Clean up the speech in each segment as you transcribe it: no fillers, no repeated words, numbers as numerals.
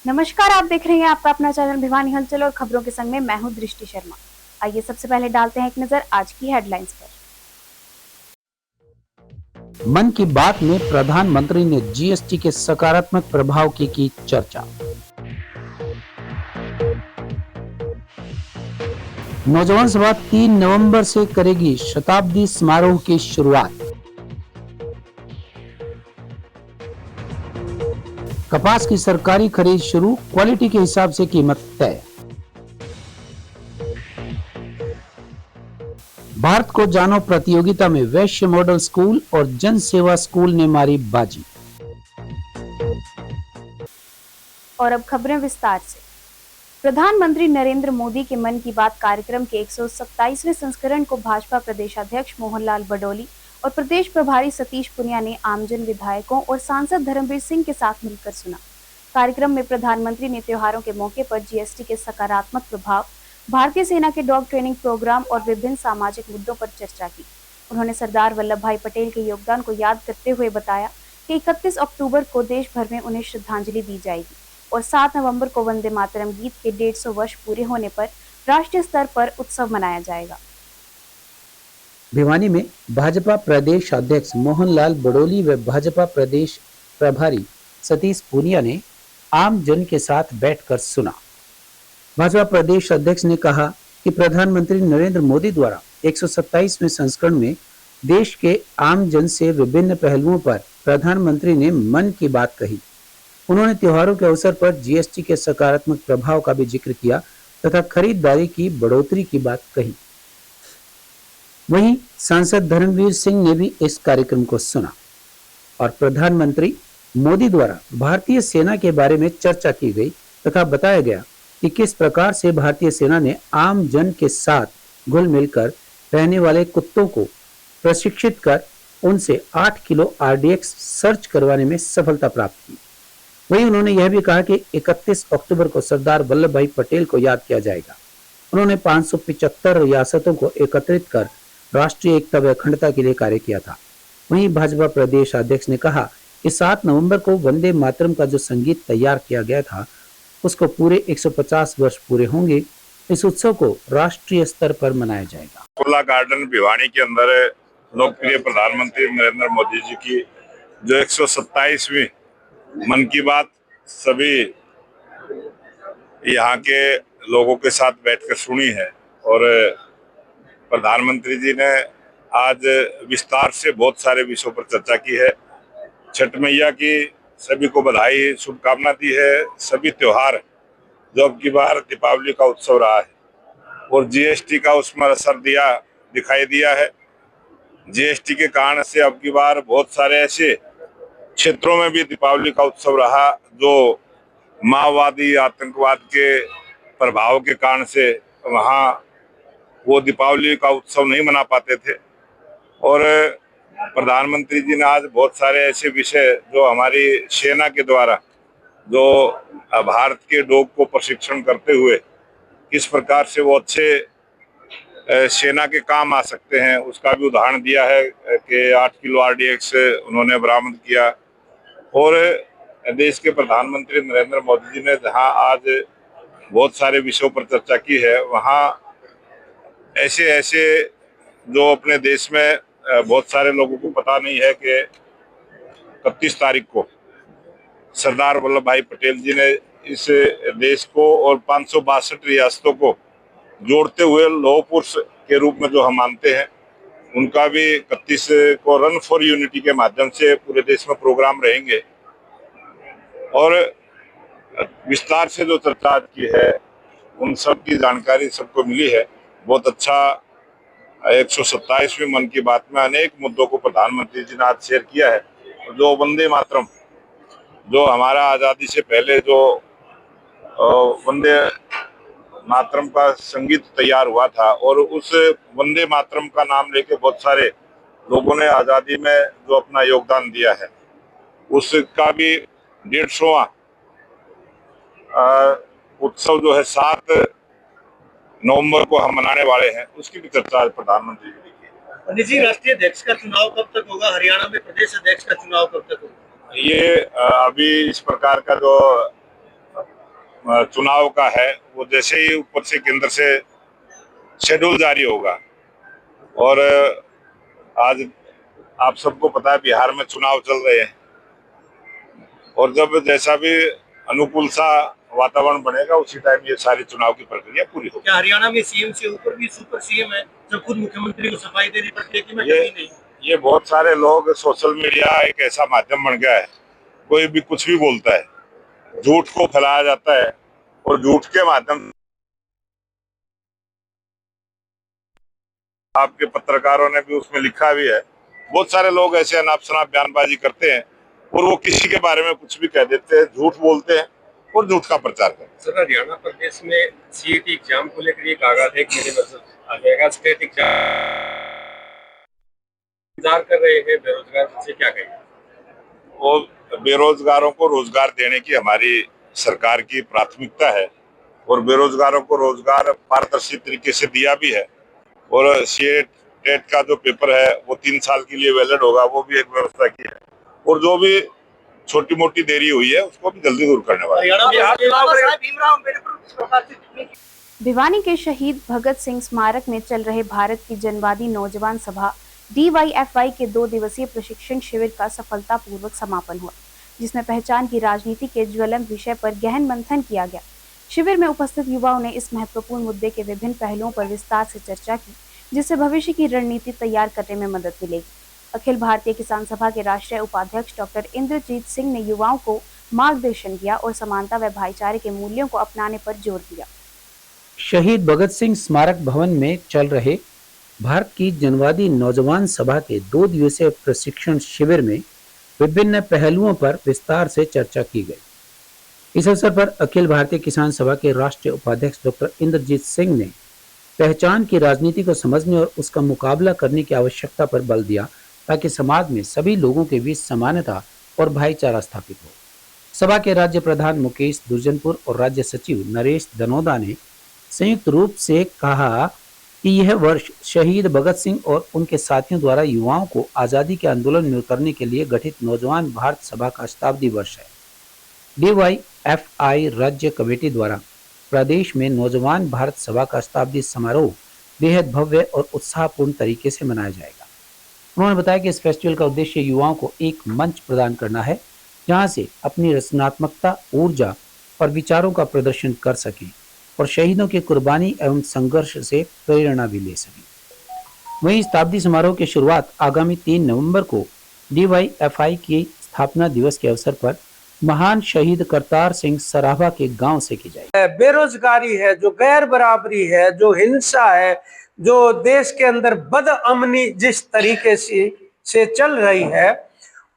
नमस्कार, आप देख रहे हैं आपका अपना चैनल भिवानी हलचल और खबरों के संग में मैं हूं दृष्टि शर्मा। आइए सबसे पहले डालते हैं एक नजर आज की हेडलाइंस पर। मन की बात में प्रधानमंत्री ने जीएसटी के सकारात्मक प्रभाव की चर्चा। नौजवान सभा 3 नवंबर से करेगी शताब्दी समारोह की शुरुआत। कपास की सरकारी खरीद शुरू, क्वालिटी के हिसाब से कीमत तय। भारत को जानो प्रतियोगिता में वैश्य मॉडल स्कूल और जन सेवा स्कूल ने मारी बाजी। और अब खबरें विस्तार से। प्रधानमंत्री नरेंद्र मोदी के मन की बात कार्यक्रम के 127वें संस्करण को भाजपा प्रदेशाध्यक्ष मोहनलाल बडोली और प्रदेश प्रभारी सतीश पुनिया ने आमजन, विधायकों और सांसद धर्मवीर सिंह के साथ मिलकर सुना। कार्यक्रम में प्रधानमंत्री ने त्योहारों के मौके पर जीएसटी के सकारात्मक प्रभाव, भारतीय सेना के डॉग ट्रेनिंग प्रोग्राम और विभिन्न सामाजिक मुद्दों पर चर्चा की। उन्होंने सरदार वल्लभ भाई पटेल के योगदान को याद करते हुए बताया कि 31 अक्टूबर को देश भर में उन्हें श्रद्धांजलि दी जाएगी और 7 नवंबर को वंदे मातरम गीत के 150 वर्ष पूरे होने पर राष्ट्रीय स्तर पर उत्सव मनाया जाएगा। भिवानी में भाजपा प्रदेश अध्यक्ष मोहनलाल बडोली व भाजपा प्रदेश प्रभारी सतीश पूनिया ने आम जन के साथ बैठकर सुना। भाजपा प्रदेश अध्यक्ष ने कहा कि प्रधानमंत्री नरेंद्र मोदी द्वारा 127वें संस्करण में देश के आम जन से विभिन्न पहलुओं पर प्रधानमंत्री ने मन की बात कही। उन्होंने त्योहारों के अवसर पर जीएसटी के सकारात्मक प्रभाव का भी जिक्र किया तथा खरीदारी की बढ़ोतरी की बात कही। वहीं सांसद धर्मवीर सिंह ने भी इस कार्यक्रम को सुना और प्रधानमंत्री मोदी द्वारा भारतीय सेना के बारे में चर्चा की गई तथा बताया गया कि किस प्रकार से भारतीय सेना ने आम जन के साथ घुल मिलकर रहने वाले कुत्तों को प्रशिक्षित कर उनसे 8 किलो आरडीएक्स सर्च करवाने में सफलता प्राप्त की। वहीं उन्होंने यह भी कहा कि 31 अक्टूबर को सरदार वल्लभ भाई पटेल को याद किया जाएगा। उन्होंने 575 रियासतों को एकत्रित कर राष्ट्रीय एकता व अखंडता के लिए कार्य किया था। वहीं भाजपा प्रदेश अध्यक्ष ने कहा कि 7 नवंबर को वंदे मातरम का जो संगीत तैयार किया गया था उसको पूरे 150 वर्ष पूरे होंगे। इस उत्सव को राष्ट्रीय स्तर पर मनाया जाएगा। खुला गार्डन भिवानी के अंदर लोकप्रिय प्रधानमंत्री नरेंद्र मोदी जी की जो 127वीं मन की बात सभी यहाँ के लोगों के साथ बैठकर सुनी है और प्रधानमंत्री जी ने आज विस्तार से बहुत सारे विषयों पर चर्चा की है। छठ मैया की सभी को बधाई, शुभकामना दी है। सभी त्योहार जो अब की बार दीपावली का उत्सव रहा है और जीएसटी का उसमें असर दिखाई दिया है। जीएसटी के कारण से अब की बार बहुत सारे ऐसे क्षेत्रों में भी दीपावली का उत्सव रहा जो माओवादी आतंकवाद के प्रभाव के कारण से वहाँ वो दीपावली का उत्सव नहीं मना पाते थे। और प्रधानमंत्री जी ने आज बहुत सारे ऐसे विषय जो हमारी सेना के द्वारा जो भारत के डॉग को प्रशिक्षण करते हुए किस प्रकार से वो अच्छे सेना के काम आ सकते हैं उसका भी उदाहरण दिया है कि 8 किलो आरडीएक्स उन्होंने बरामद किया। और देश के प्रधानमंत्री नरेंद्र मोदी जी ने जहां आज बहुत सारे विषयों पर चर्चा की है वहां ऐसे ऐसे जो अपने देश में बहुत सारे लोगों को पता नहीं है कि 31 तारीख को सरदार वल्लभ भाई पटेल जी ने इस देश को और 562 रियासतों को जोड़ते हुए लौह पुरुष के रूप में जो हम मानते हैं उनका भी 31 को रन फॉर यूनिटी के माध्यम से पूरे देश में प्रोग्राम रहेंगे। और विस्तार से जो चर्चा की है उन सब की जानकारी सबको मिली है। बहुत अच्छा 127वीं मन की बात में अनेक मुद्दों को प्रधानमंत्री जी ने आज शेयर किया है। जो वंदे मातरम जो हमारा आज़ादी से पहले जो वंदे मातरम का संगीत तैयार हुआ था और उस वंदे मातरम का नाम लेके बहुत सारे लोगों ने आज़ादी में जो अपना योगदान दिया है उसका भी 150वां उत्सव जो है 7 नवंबर को हम मनाने वाले हैं उसकी भी चर्चा आज प्रधानमंत्री जी ने की। पंडित जी, राष्ट्रीय अध्यक्ष का चुनाव कब तक होगा? हरियाणा में प्रदेश अध्यक्ष का चुनाव कब तक होगा? ये अभी इस प्रकार का जो चुनाव का है, वो जैसे ही ऊपर से केंद्र से शेड्यूल जारी होगा, और आज आप सबको पता है बिहार में चुनाव चल रहे हैं, और जब जैसा भी अनुकूल सा वातावरण बनेगा उसी टाइम ये सारी चुनाव की प्रक्रिया पूरी होगी। क्या हरियाणा में सीएम से ऊपर भी सुपर सीएम है, जो खुद मुख्यमंत्री को सफाई देनी पड़ती है कि मैं कभी नहीं? ये बहुत सारे लोग, सोशल मीडिया एक ऐसा माध्यम बन गया है, कोई भी कुछ भी बोलता है, झूठ को फैलाया जाता है, और झूठ के माध्यम आपके पत्रकारों ने भी उसमें लिखा भी है। बहुत सारे लोग ऐसे अनाप शनाप बयानबाजी करते हैं और वो किसी के बारे में कुछ भी कह देते हैं, झूठ बोलते हैं और झूठ का प्रचार करते हैं। सर, हरियाणा प्रदेश में सीईटी एग्जाम को लेकर एक आगाज है, मेरे नजर आ जाएगा। स्टेट एग्जाम इंतजार कर रहे हैं बेरोजगार, से क्या कहेंगे? और बेरोजगारों को रोजगार देने की हमारी सरकार की प्राथमिकता है, और बेरोजगारों को रोजगार पारदर्शी तरीके से दिया भी है, और सीए टेट का जो पेपर है वो 3 साल के लिए वैलिड होगा, वो भी एक व्यवस्था की है, और जो भी छोटी मोटी देरी हुई है उसको भी जल्दी दूर करने वाले। भिवानी के शहीद भगत सिंह स्मारक में चल रहे भारत की जनवादी नौजवान सभा DYFY के 2 दिवसीय प्रशिक्षण शिविर का सफलतापूर्वक समापन हुआ, जिसमें पहचान की राजनीति के ज्वलंत विषय पर गहन मंथन किया गया। शिविर में उपस्थित युवाओं ने इस महत्वपूर्ण मुद्दे के विभिन्न पहलुओं पर विस्तार से चर्चा की, जिससे भविष्य की रणनीति तैयार करने में मदद मिलेगी। अखिल भारतीय किसान सभा के राष्ट्रीय उपाध्यक्ष डॉक्टर इंद्रजीत सिंह ने युवाओं को मार्गदर्शन किया और समानता व भाईचारे के मूल्यों को अपनाने पर जोर दिया। शहीद भगत सिंह स्मारक भवन में चल रहे भारत की जनवादी नौजवान सभा के 2 दिवसीय प्रशिक्षण शिविर में विभिन्न पहलुओं पर विस्तार से चर्चा की गई। इस अवसर पर अखिल भारतीय किसान सभा के राष्ट्रीय उपाध्यक्ष डॉक्टर इंद्रजीत सिंह ने पहचान की राजनीति को समझने और उसका मुकाबला करने की आवश्यकता पर बल दिया, ताकि समाज में सभी लोगों के बीच समानता और भाईचारा स्थापित हो। सभा के राज्य प्रधान मुकेश दुर्जनपुर और राज्य सचिव नरेश दनोदा ने संयुक्त रूप से कहा कि यह वर्ष शहीद भगत सिंह और उनके साथियों द्वारा युवाओं को आज़ादी के आंदोलन में उतरने के लिए गठित नौजवान भारत सभा का शताब्दी वर्ष है। DYFI राज्य कमेटी द्वारा प्रदेश में नौजवान भारत सभा का शताब्दी समारोह बेहद भव्य और उत्साहपूर्ण तरीके से मनाया जाएगा। उन्होंने बताया कि इस फेस्टिवल का उद्देश्य युवाओं को एक मंच प्रदान करना है, जहां से अपनी रचनात्मकता, ऊर्जा और विचारों का प्रदर्शन कर सकें और शहीदों की कुर्बानी एवं संघर्ष से प्रेरणा भी ले सकें। वहीं शताब्दी समारोह की शुरुआत आगामी 3 नवंबर को DYFI की स्थापना दिवस के अवसर पर महान शहीद करतार सिंह सराभा के गांव से की जाएगी। बेरोजगारी है, जो गैर बराबरी है, जो हिंसा है, जो देश के अंदर बदअमनी जिस तरीके से चल रही है,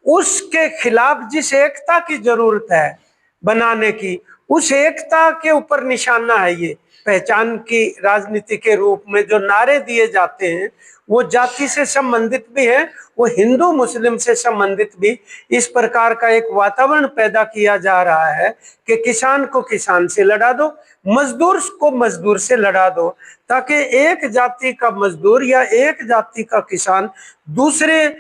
उसके खिलाफ जिस एकता की जरूरत है बनाने की, उस एकता के ऊपर निशाना है ये पहचान की राजनीति के रूप में जो नारे दिए जाते हैं, वो जाति से संबंधित भी है, वो हिंदू मुस्लिम से संबंधित भी। इस प्रकार का एक वातावरण पैदा किया जा रहा है कि किसान को किसान से लड़ा दो, मजदूर को मजदूर से लड़ा दो, ताकि एक जाति का मजदूर या एक जाति का किसान दूसरे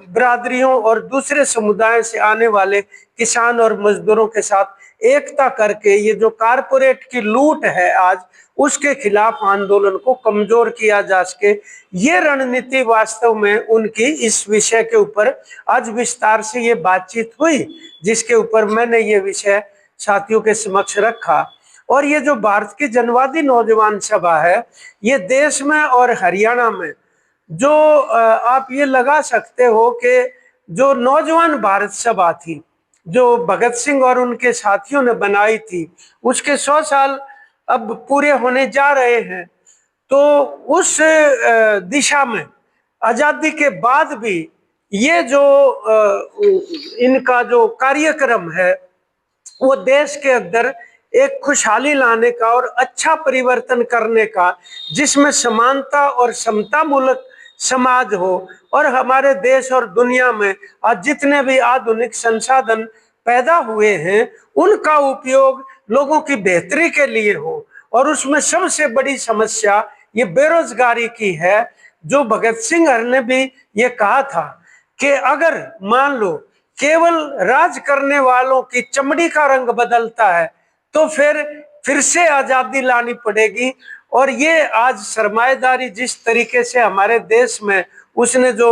बिरादरियों और दूसरे समुदाय से आने वाले किसान और मजदूरों के साथ एकता करके ये जो कारपोरेट की लूट है आज, उसके खिलाफ आंदोलन को कमजोर किया जा सके। ये रणनीति वास्तव में उनकी इस विषय के ऊपर आज विस्तार से ये बातचीत हुई, जिसके ऊपर मैंने ये विषय साथियों के समक्ष रखा। और ये जो भारत की जनवादी नौजवान सभा है, ये देश में और हरियाणा में जो आप ये लगा सकते हो कि जो नौजवान भारत सभा थी, जो भगत सिंह और उनके साथियों ने बनाई थी, उसके 100 साल अब पूरे होने जा रहे हैं। तो उस दिशा में आजादी के बाद भी ये जो इनका जो कार्यक्रम है, वो देश के अंदर एक खुशहाली लाने का और अच्छा परिवर्तन करने का, जिसमें समानता और समता मूलक समाज हो, और हमारे देश और दुनिया में आज जितने भी आधुनिक संसाधन पैदा हुए हैं उनका उपयोग लोगों की बेहतरी के लिए हो। और उसमें सबसे बड़ी समस्या ये बेरोजगारी की है, जो भगत सिंह ने भी ये कहा था कि अगर मान लो केवल राज करने वालों की चमड़ी का रंग बदलता है तो फिर से आजादी लानी पड़ेगी। और ये आज सरमाएदारी जिस तरीके से हमारे देश में उसने जो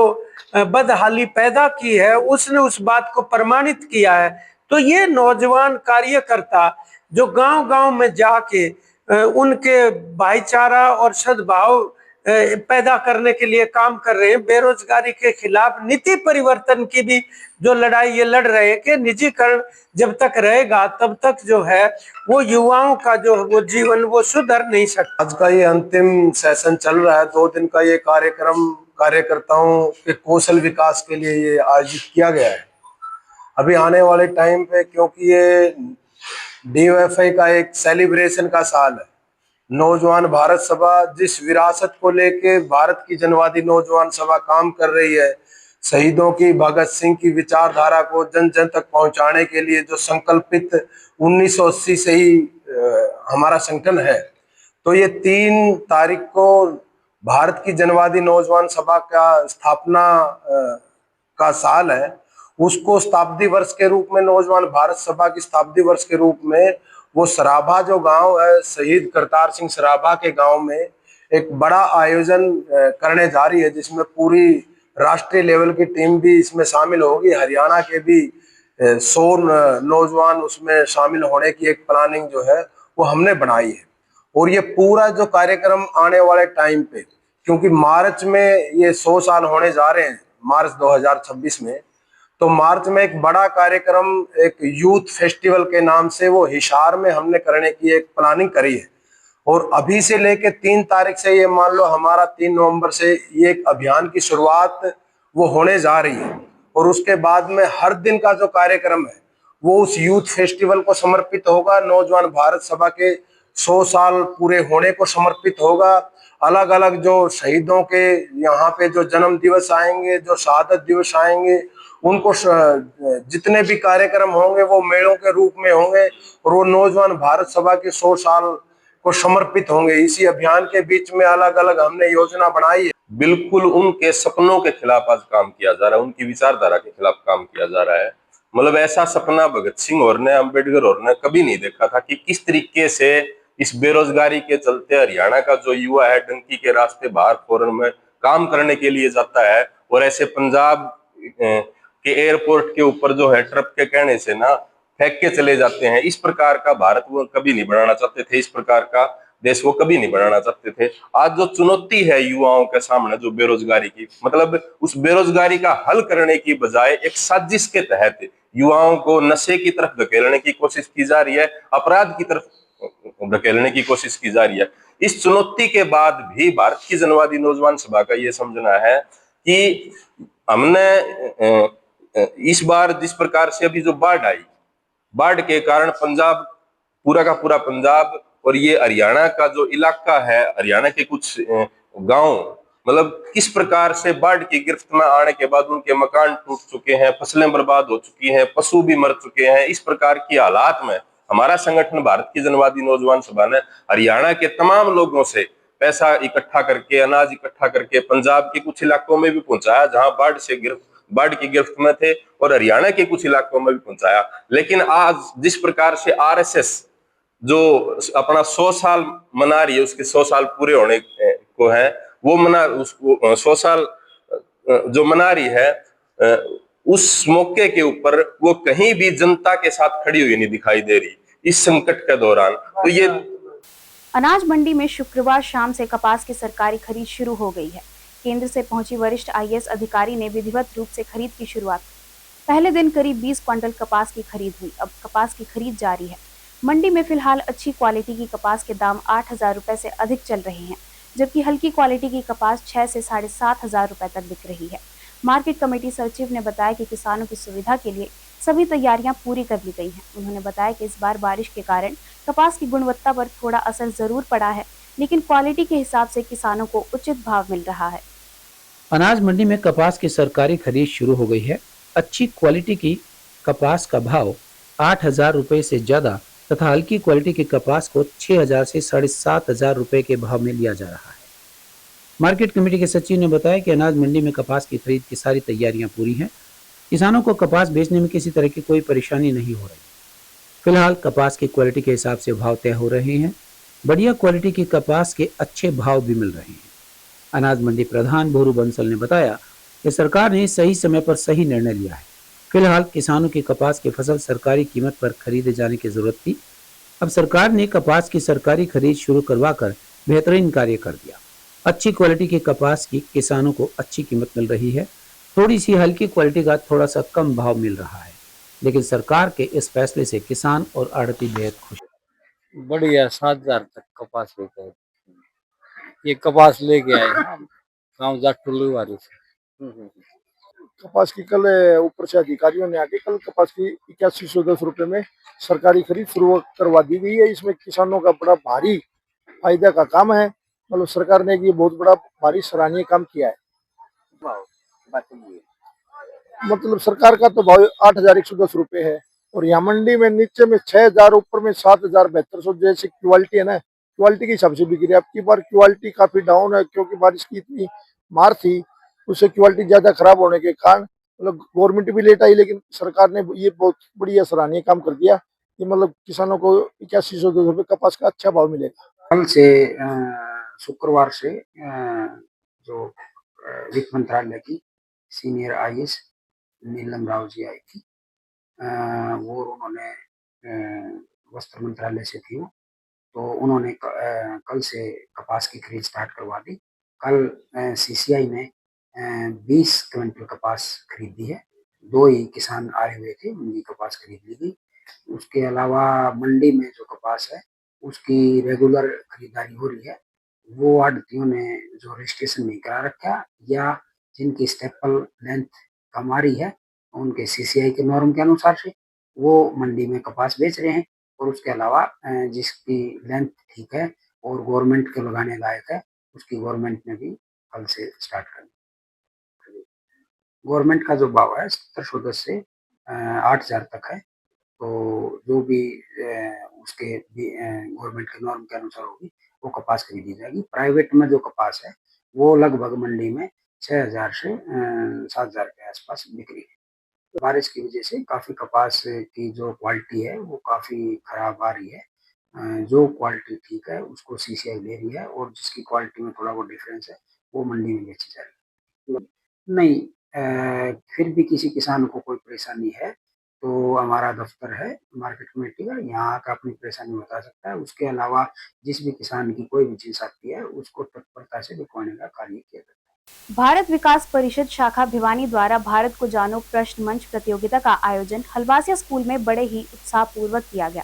बदहाली पैदा की है, उसने उस बात को प्रमाणित किया है। तो ये नौजवान कार्यकर्ता जो गांव-गांव में जाके उनके भाईचारा और सद्भाव पैदा करने के लिए काम कर रहे हैं, बेरोजगारी के खिलाफ नीति परिवर्तन की भी जो लड़ाई ये लड़ रहे हैं कि निजीकरण जब तक रहेगा तब तक जो है वो युवाओं का जो वो जीवन वो सुधर नहीं सकता। आज का ये अंतिम सेशन चल रहा है, 2 दिन का ये कार्यक्रम कार्यकर्ताओं के कौशल विकास के लिए ये आयोजित किया गया है। अभी आने वाले टाइम पे, क्योंकि ये DYFI का एक सेलिब्रेशन का साल है, नौजवान भारत सभा जिस विरासत को लेके भारत की जनवादी नौजवान सभा काम कर रही है, शहीदों की, भगत सिंह की विचारधारा को जन जन तक पहुंचाने के लिए जो संकल्पित 1980 से ही हमारा संगठन है, तो ये 3 तारीख को भारत की जनवादी नौजवान सभा का स्थापना का साल है। उसको शताब्दी वर्ष के रूप में, नौजवान भारत सभा की शताब्दी वर्ष के रूप में, वो सराभा जो गांव है, शहीद करतार सिंह सराभा के गांव में एक बड़ा आयोजन करने जा रही है, जिसमें पूरी राष्ट्रीय लेवल की टीम भी इसमें शामिल होगी। हरियाणा के भी 100 नौजवान उसमें शामिल होने की एक प्लानिंग जो है वो हमने बनाई है। और ये पूरा जो कार्यक्रम आने वाले टाइम पे, क्योंकि मार्च में ये 100 साल होने जा रहे हैं, मार्च 2026 में, तो मार्च में एक बड़ा कार्यक्रम एक यूथ फेस्टिवल के नाम से वो हिसार में हमने करने की एक प्लानिंग करी है। और अभी से लेके 3 तारीख से, ये मान लो हमारा 3 नवंबर से ये एक अभियान की शुरुआत वो होने जा रही है। और उसके बाद में हर दिन का जो कार्यक्रम है वो उस यूथ फेस्टिवल को समर्पित होगा, नौजवान भारत सभा के 100 साल पूरे होने को समर्पित होगा। अलग अलग जो शहीदों के यहाँ पे जो जन्म दिवस आएंगे, जो शहादत दिवस आएंगे, उनको जितने भी कार्यक्रम होंगे वो मेलों के रूप में होंगे और वो नौजवान भारत सभा के 100 साल को समर्पित होंगे। इसी अभियान के बीच में अलग अलग हमने योजना बनाई है। बिल्कुल उनके सपनों के खिलाफ आज काम किया जा रहा है, उनकी विचारधारा के खिलाफ काम किया जा रहा है। मतलब ऐसा सपना भगत सिंह और ने, अम्बेडकर और ने कभी नहीं देखा था कि किस तरीके से इस बेरोजगारी के चलते हरियाणा का जो युवा है डंकी के रास्ते बाहर फॉरेन में काम करने के लिए जाता है, और ऐसे पंजाब के एयरपोर्ट के ऊपर जो है ट्रक के कहने से ना फेंक के चले जाते हैं। इस प्रकार का भारत वो कभी नहीं बनाना चाहते थे, इस प्रकार का देश वो कभी नहीं बनाना चाहते थे। आज जो चुनौती है युवाओं के सामने, जो बेरोजगारी की, मतलब उस बेरोजगारी का हल करने की बजाय एक साजिश के तहत युवाओं को नशे की तरफ धकेलने की कोशिश की जा रही है, अपराध की तरफ धकेलने की कोशिश की जा रही है। इस चुनौती के बाद भी भारत की जनवादी नौजवान सभा का ये समझना है कि हमने इस बार जिस प्रकार से अभी जो बाढ़ आई, बाढ़ के कारण पंजाब, पूरा का पूरा पंजाब और ये हरियाणा का जो इलाका है, हरियाणा के कुछ गांव, मतलब किस प्रकार से बाढ़ की गिरफ्त में आने के बाद उनके मकान टूट चुके हैं, फसलें बर्बाद हो चुकी हैं, पशु भी मर चुके हैं। इस प्रकार की हालात में हमारा संगठन भारत की जनवादी नौजवान सभा ने हरियाणा के तमाम लोगों से पैसा इकट्ठा करके, अनाज इकट्ठा करके पंजाब के कुछ इलाकों में भी पहुंचाया जहां बाढ़ की गिरफ्त में थे, और हरियाणा के कुछ इलाकों में भी पहुंचाया। लेकिन आज जिस प्रकार से RSS जो अपना 100 साल मना रही है, उसके 100 साल पूरे होने को है, वो 100 साल जो मना रही है, उस मौके के ऊपर वो कहीं भी जनता के साथ खड़ी हुई नहीं दिखाई दे रही इस संकट के दौरान। तो ये अनाज मंडी में शुक्रवार शाम से कपास की सरकारी खरीद शुरू हो गई है। केंद्र से पहुंची वरिष्ठ IAS अधिकारी ने विधिवत रूप से खरीद की शुरुआत की। पहले दिन करीब 20 क्विंटल कपास की खरीद हुई। अब कपास की खरीद जारी है। मंडी में फिलहाल अच्छी क्वालिटी की कपास के दाम 8,000 रुपए से अधिक चल रहे हैं, जबकि हल्की क्वालिटी की कपास 6 से 7,500 रुपए तक बिक रही है। मार्केट कमेटी सचिव ने बताया कि किसानों की सुविधा के लिए सभी तैयारियां पूरी कर ली गई हैं। उन्होंने बताया कि इस बार बारिश के कारण कपास की गुणवत्ता पर थोड़ा असर जरूर पड़ा है, लेकिन क्वालिटी के हिसाब से किसानों को उचित भाव मिल रहा है। अनाज मंडी में कपास की सरकारी खरीद शुरू हो गई है। अच्छी क्वालिटी की कपास का भाव 8,000 रुपए से ज्यादा तथा हल्की क्वालिटी की कपास को 6,000 से 7,500 रुपए के भाव में लिया जा रहा है। मार्केट कमेटी के सचिव ने बताया कि अनाज मंडी में कपास की खरीद की सारी तैयारियां पूरी हैं। किसानों को कपास बेचने में किसी तरह की कोई परेशानी नहीं हो रही। फिलहाल कपास की क्वालिटी के हिसाब से भाव तय हो रहे हैं। बढ़िया क्वालिटी की कपास के अच्छे भाव भी मिल रहे हैं। अनाज मंडी प्रधान भोरू बंसल ने बताया कि सरकार ने सही समय पर सही निर्णय लिया है। फिलहाल किसानों की कपास की फसल सरकारी कीमत पर खरीदे जाने की जरूरत थी। अब सरकार ने कपास की सरकारी खरीद शुरू करवाकर बेहतरीन कार्य कर दिया। अच्छी क्वालिटी की कपास की किसानों को अच्छी कीमत मिल रही है। थोड़ी सी हल्की क्वालिटी का थोड़ा सा कम भाव मिल रहा है, लेकिन सरकार के इस फैसले से किसान और आड़ती बेहद खुश हैं। बढ़िया 7,000 तक कपास लेके आए। ये कपास लेके आए हम गाँव जाटुल्लू वाली से। कपास की कल ऊपर से अधिकारियों ने आके कल कपास की 8110 रुपए में सरकारी खरीद शुरू करवा दी गई है। इसमें किसानों का बड़ा भारी फायदा का काम है। मतलब सरकार ने ये बहुत बड़ा भारी सराहनीय काम किया है। मतलब सरकार का तो भाव 8,110 रुपए है और यहाँ मंडी में नीचे में 6,000, ऊपर में 7,7200। जैसे क्वालिटी है ना, क्वालिटी के हिसाब से बिक रही है। अब की बार क्वालिटी काफी डाउन है क्योंकि बारिश की इतनी मार थी, उससे क्वालिटी ज्यादा खराब होने के कारण मतलब गवर्नमेंट भी लेट आई, लेकिन सरकार ने ये बहुत बढ़िया सराहनीय काम कर दिया कि मतलब किसानों को 8110 रुपए कपास का अच्छा भाव मिलेगा। कल से शुक्रवार से जो वित्त मंत्रालय की सीनियर IAS नीलम राव जी आई थी, वो उन्होंने वस्त्र मंत्रालय से थी वो, तो उन्होंने कल से कपास की खरीद स्टार्ट करवा दी। कल CCI ने 20 क्विंटल कपास खरीदी है। 2 ही किसान आए हुए थे, उनकी कपास खरीद ली गई। उसके अलावा मंडी में जो कपास है उसकी रेगुलर खरीदारी हो रही है। वो आड़तियों ने जो रजिस्ट्रेशन नहीं करा रखा या जिनकी स्टेपल लेंथ कम आ रही है, उनके CCI के नॉर्म के अनुसार से वो मंडी में कपास बेच रहे हैं। और उसके अलावा जिसकी लेंथ ठीक है और गवर्नमेंट के लगाने लायक है, उसकी गवर्नमेंट ने भी कल से स्टार्ट कर दी। गवर्नमेंट का जो भाव है 1710 से 8,000 तक है। तो जो भी उसके गवर्नमेंट के नॉर्म के अनुसार होगी वो कपास खरीदी जाएगी। प्राइवेट में जो कपास है वो लगभग मंडी में 6,000 से 7,000 के आसपास बिक रही है। तो बारिश की वजह से काफ़ी कपास की जो क्वालिटी है वो काफ़ी खराब आ रही है। जो क्वालिटी ठीक है उसको CCI ले रही है और जिसकी क्वालिटी में थोड़ा वो डिफरेंस है वो मंडी में बेची जा रही है। नहीं, फिर भी किसी किसान को कोई परेशानी है तो हमारा दफ्तर है मार्केट कमेटी का, यहाँ आकर अपनी परेशानी बता सकता है। उसके अलावा जिस भी किसान की कोई भी चीज आती है उसको तत्परता से दिखवाने का कार्य किया जाता है। भारत विकास परिषद शाखा भिवानी द्वारा भारत को जानो प्रश्न मंच प्रतियोगिता का आयोजन हलवासिया स्कूल में बड़े ही उत्साहपूर्वक किया गया।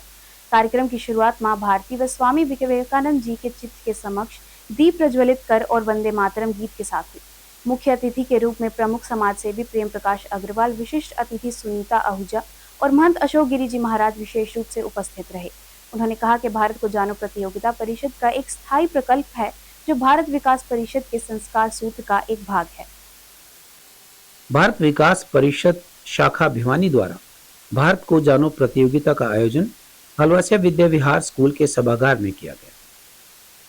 कार्यक्रम की शुरुआत मां भारती व स्वामी विवेकानंद जी के चित्र के समक्ष दीप प्रज्वलित कर और वंदे मातरम गीत के साथ हुई। मुख्य अतिथि के रूप में प्रमुख समाज सेवी प्रेम प्रकाश अग्रवाल, विशिष्ट अतिथि सुनीता आहूजा और महंत अशोक गिरी जी महाराज विशेष रूप से उपस्थित रहे। उन्होंने कहा कि भारत को जानो प्रतियोगिता परिषद का एक स्थायी प्रकल्प है जो भारत विकास परिषद के संस्कार सूत्र का एक भाग है। भारत विकास परिषद शाखा भिवानी द्वारा भारत को जानो प्रतियोगिता का आयोजन हलवासिया विद्या विहार स्कूल के सभागार में किया गया।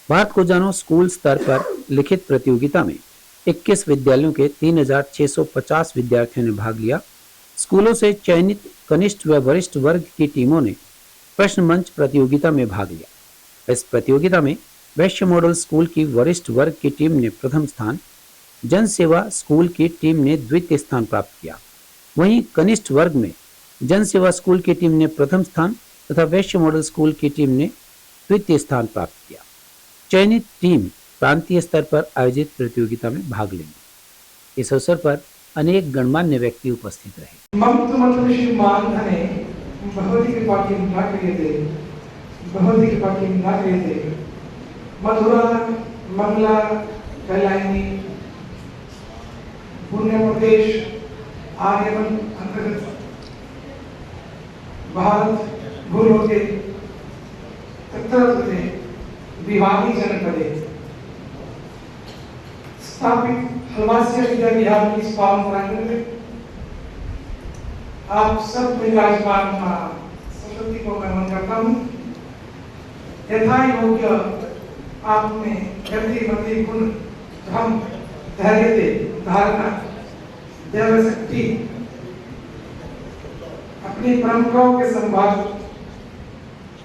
भारत को जानो स्कूल स्तर पर लिखित प्रतियोगिता में 21 विद्यालयों के 3,650 विद्यार्थियों ने भाग लिया। स्कूलों से चयनित कनिष्ठ व वरिष्ठ वर्ग की टीमों ने प्रश्न मंच प्रतियोगिता में भाग लिया। इस प्रतियोगिता में वैश्य मॉडल स्कूल की वरिष्ठ वर्ग की टीम ने प्रथम स्थान, जन सेवा स्कूल की टीम ने द्वितीय स्थान प्राप्त किया। वहीं कनिष्ठ वर्ग में जन सेवा स्कूल की टीम ने प्रथम स्थान तथा वैश्य मॉडल स्कूल की टीम ने द्वितीय स्थान प्राप्त किया। चयनित टीम प्रांतीय स्तर पर आयोजित प्रतियोगिता में भाग लेंगे। इस अवसर पर अनेक गणमान्य व्यक्ति उपस्थित रहे। मथुरा, मंगला, कैलानी, पुण्य प्रदेश, आर्यवन अंतर्गत भारत भूलोके तत्र भिवानी जनपदे स्थापित हलवासिया विद्या विहार की इस पावन प्रांगण में आप सब विराजमान मां सरस्वती को मैं नमन करता हूँ। यथा योग्य आप में गति मति गुण धर्म धैर्य धारणा देव शक्ति अपनी परंपराओं के संभाल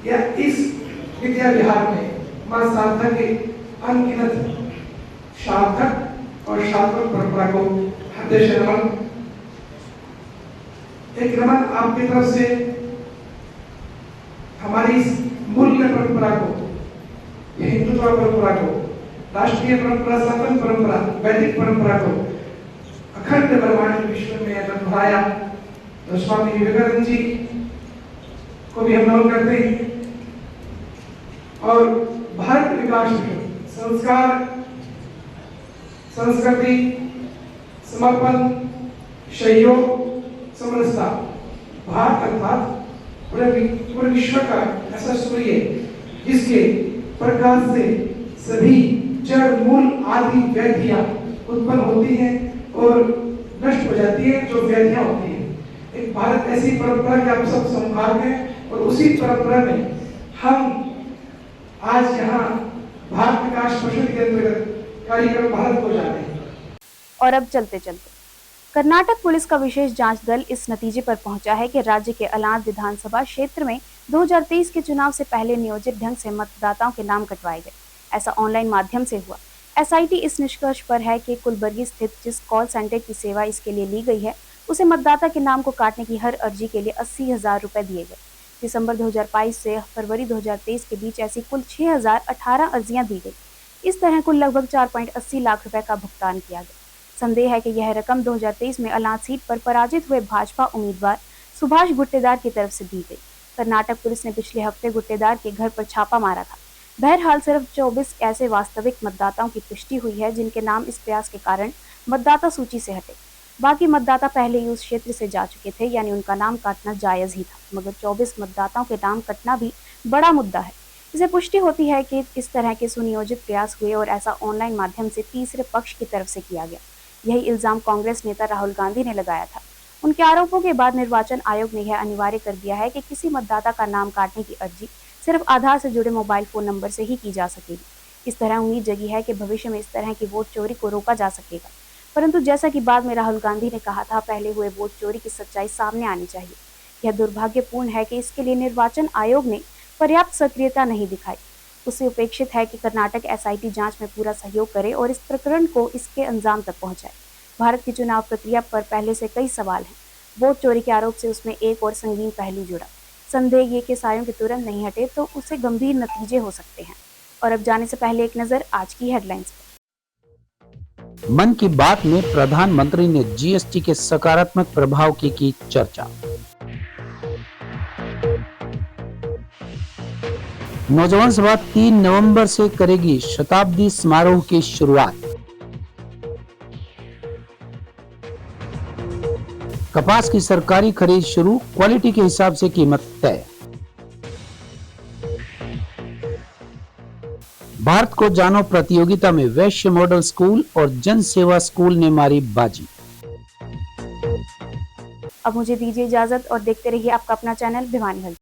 या इस विद्या विहार में मां शारदा के अनगिनत सार्थक और सार्थक परंपरा को हृदय से नमन। एक नमन आपकी तरफ से हमारी इस मूल्य परंपरा को, हिंदुत्व परंपरा को, राष्ट्रीय परंपरा, सनातन परंपरा, वैदिक परंपरा को अखंड ब्रह्मांड विश्व में अगर बढ़ाया तो स्वामी विवेकानंद जी को भी हम नमन करते हैं। और भारत विकास में संस्कार, संस्कृति, समर्पण, सहयोग, समरसता, भारत अर्थात पूरे विश्व का ऐसा सूर्य जिसके प्रकाश से सभी जड़ मूल आदि व्याधियां उत्पन्न होती हैं और नष्ट हो जाती है, जो व्याधियां होती हैं। एक भारत ऐसी परंपरा के आप सब संभाग हैं और उसी परंपरा में हम आज यहाँ भारत विकास परिषद के अंतर्गत कार्यक्रम भारत को जा रहे हैं। और अब चलते चलते कर्नाटक पुलिस का विशेष जांच दल इस नतीजे पर पहुंचा है कि राज्य के अलाद विधानसभा क्षेत्र में 2023 के चुनाव से पहले नियोजित ढंग से मतदाताओं के नाम कटवाए गए। ऐसा ऑनलाइन माध्यम से हुआ। एसआईटी इस निष्कर्ष पर है कि कुलबर्गी स्थित जिस कॉल सेंटर की सेवा इसके लिए ली गई है, उसे मतदाता के नाम को काटने की हर अर्जी के लिए 80,000 रुपए दिए गए। दिसंबर 2022 से फरवरी 2023 के बीच ऐसी कुल 6,018 अर्जियां दी गई। इस तरह कुल लगभग 4.80 लाख रुपए का भुगतान किया गया। संदेह है कि यह रकम 2023 में अलाद सीट पर पराजित हुए भाजपा उम्मीदवार सुभाष गुट्टेदार की तरफ से दी गई। कर्नाटक पुलिस ने पिछले हफ्ते गुट्टेदार के घर पर छापा मारा था। बहरहाल सिर्फ 24 ऐसे वास्तविक मतदाताओं की पुष्टि हुई है जिनके नाम इस प्रयास के कारण मतदाता सूची से हटे। बाकी मतदाता पहले ही उस क्षेत्र से जा चुके थे, यानी उनका नाम काटना जायज ही था। मगर 24 मतदाताओं के नाम कटना भी बड़ा मुद्दा है। इसे पुष्टि होती है कि इस तरह के सुनियोजित प्रयास हुए और ऐसा ऑनलाइन माध्यम से तीसरे पक्ष की तरफ से किया गया। यही इल्जाम कांग्रेस नेता राहुल गांधी ने लगाया था। उनके आरोपों के बाद निर्वाचन आयोग ने यह अनिवार्य कर दिया है कि किसी मतदाता का नाम काटने की अर्जी सिर्फ आधार से जुड़े मोबाइल फोन नंबर से ही की जा सकेगी। इस तरह उम्मीद जगी है कि भविष्य में इस तरह की वोट चोरी को रोका जा सकेगा। परंतु जैसा कि बाद में राहुल गांधी ने कहा था, पहले हुए वोट चोरी की सच्चाई सामने आनी चाहिए। यह दुर्भाग्यपूर्ण है कि इसके लिए निर्वाचन आयोग ने पर्याप्त सक्रियता नहीं दिखाई। उससे उपेक्षित है कि कर्नाटक एसआईटी जांच में पूरा सहयोग करे और इस प्रकरण को इसके अंजाम तक पहुंचाए। भारत की चुनाव प्रक्रिया पर पहले से कई सवाल हैं। वोट चोरी के आरोप से उसमें एक और संगीन पहलू जुड़ा। संदेह ये कि सायों के तुरंत नहीं हटे तो उससे गंभीर नतीजे हो सकते हैं। और अब जाने से पहले एक नजर आज की हेडलाइंस पर। मन की बात में प्रधानमंत्री ने जीएसटी के सकारात्मक प्रभाव की चर्चा। नौजवान सभा 3 नवंबर से करेगी शताब्दी समारोह की शुरुआत। कपास की सरकारी खरीद शुरू, क्वालिटी के हिसाब से कीमत तय। भारत को जानो प्रतियोगिता में वैश्य मॉडल स्कूल और जन सेवा स्कूल ने मारी बाजी। अब मुझे दीजिए इजाजत और देखते रहिए आपका अपना चैनल भिवानी हलचल।